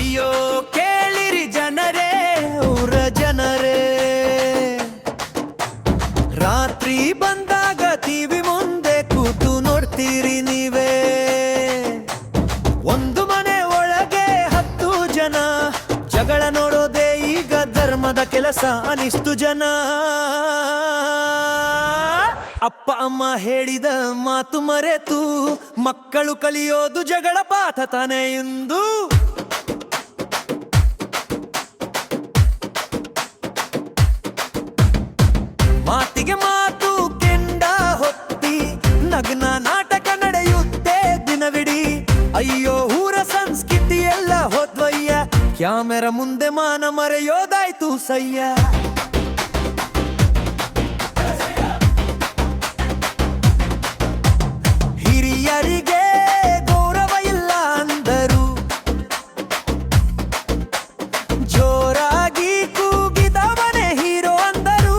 ಅಯ್ಯೋ ಕೇಳಿರಿ ಜನರೇ ಊರ ಜನರೇ, ರಾತ್ರಿ ಬಂದಾಗ ಟಿವಿ ಮುಂದೆ ಕೂತು ನೋಡ್ತೀರಿ ನೀವೇ. ಒಂದು ಮನೆ ಒಳಗೆ 10 ಜನ, ಜಗಳ ನೋಡೋದೇ ಈಗ ಧರ್ಮದ ಕೆಲಸ ಅನಿಸ್ತು ಜನ. ಅಪ್ಪ ಅಮ್ಮ ಹೇಳಿದ ಮಾತು ಮರೆತು ಮಕ್ಕಳು ಕಲಿಯೋದು ಜಗಳ ಪಾಠ ತಾನೇ ಎಂದು. ಮಾತಿಗೆ ಮಾತು ಕೆಂಡ ಹೊತ್ತಿ ನಗ್ನ ನಾಟಕ ನಡೆಯುತ್ತೆ ದಿನವಿಡೀ. ಅಯ್ಯೋ ಊರ ಸಂಸ್ಕೃತಿ ಎಲ್ಲ ಹೋದ್ವಯ್ಯ, ಕ್ಯಾಮೆರಾ ಮುಂದೆ ಮಾನ ಮರೆಯೋದಾಯ್ತು ಸಯ್ಯ. ಹಿರಿಯರಿಗೆ ಗೌರವ ಇಲ್ಲ ಅಂದರು, ಜೋರಾಗಿ ಕೂಗಿದವನೇ ಹೀರೋ ಅಂದರು.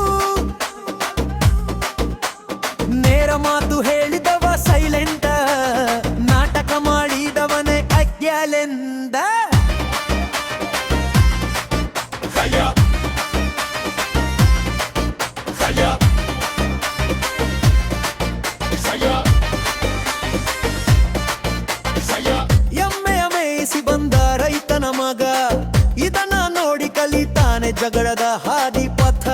ನೇರ ಮಾತು ಹೇಳಿದವ ಸೈಲೆಂಟ, ನಾಟಕ ಮಾಡಿದವನೇ ಅಜ್ಞಾಲೆಂದ. ಎಮ್ಮೆಯ ಮೇಯಿಸಿ ಬಂದ ರೈತನ ಮಗ, ಇದನ್ನ ನೋಡಿ ಕಲಿತಾನೆ ಜಗಳದ ಹಾದಿ ಪಥ.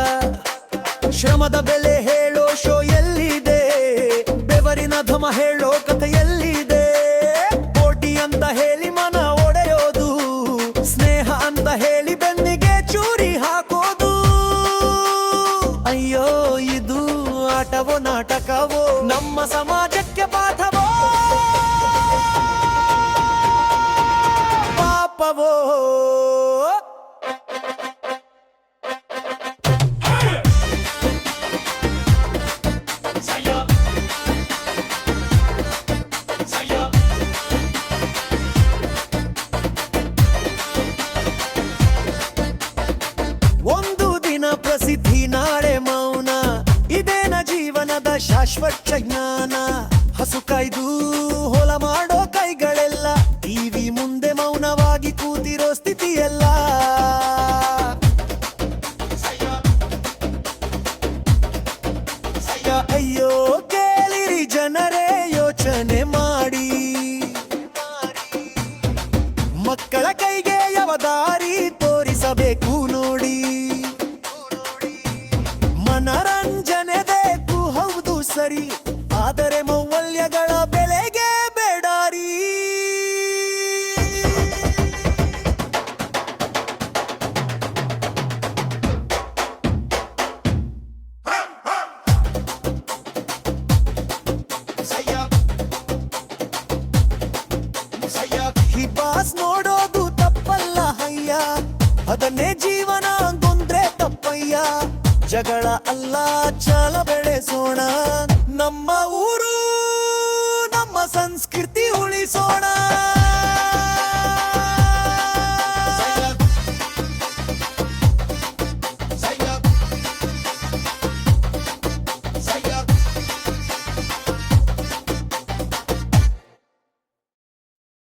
ಶ್ರಮದ ಬೆಲೆ ಹೇಳೋ ಶೋ ಎಲ್ಲಿದೆ, ಬೆವರಿನ ಧಮ ಹೇಳೋ ಕಥೆ ಎಲ್ಲಿದೆ. ಪೋಟಿ ಅಂತ ಹೇಳಿ ಮನ ಒಡೆಯೋದು, ಸ್ನೇಹ ಅಂತ ಹೇಳಿ ಬೆನ್ನಿಗೆ ಚೂರಿ ಹಾಕೋದು. ಅಯ್ಯೋ ಇದು ಆಟವೋ ನಾಟಕವೋ, ನಮ್ಮ ಸಮಾಜಕ್ಕೆ ಪಾಠವೋ ಪಾಪವೋ. ಒಂದು ದಿನ ಪ್ರಸಿದ್ಧಿ ನಾಳೆ ಮೌನ, ಇದೇನ ಜೀವನದ ಶಾಶ್ವತ ಜ್ಞಾನ. ಹಸು ಕಾಯ್ದು ಹೊಲ ಮಾಡೋ ಕೈಗಳೆಲ್ಲ, ಟಿವಿ ಮುಂದೆ ಮೌನವಾಗಿ ಕೂತಿರೋ ಸ್ಥಿತಿಯೆಲ್ಲ. ಅಯ್ಯೋ ಕೇಳಿರಿ ಜನರೇ ಯೋಚನೆ ಮಾಡಿ, ಮಕ್ಕಳ ಕೈಗೆ ಯಾವ ದಾರಿ ತೋರಿಸಬೇಕು ನೋಡಿ. ಮನರಂಜನೆ ಬೇಕು ಹೌದು ಸರಿ, ಆದರೆ ಮೌಲ್ಯಗಳ ಬೆಲೆಗೆ ಬೇಡಾರಿ. ಈ ಬಾಸ್ ನೋಡೋದು ತಪ್ಪಲ್ಲ ಹಯ್ಯ, ಅದನ್ನೇ ಜೀವನ ಗೊಂದ್ರೆ ತಪ್ಪಯ್ಯ. ಜಗಳ ಅಲ್ಲ ಚಾಲ ಬೆಳೆಸೋಣ, ನಮ್ಮ ಊರು ನಮ್ಮ ಸಂಸ್ಕೃತಿ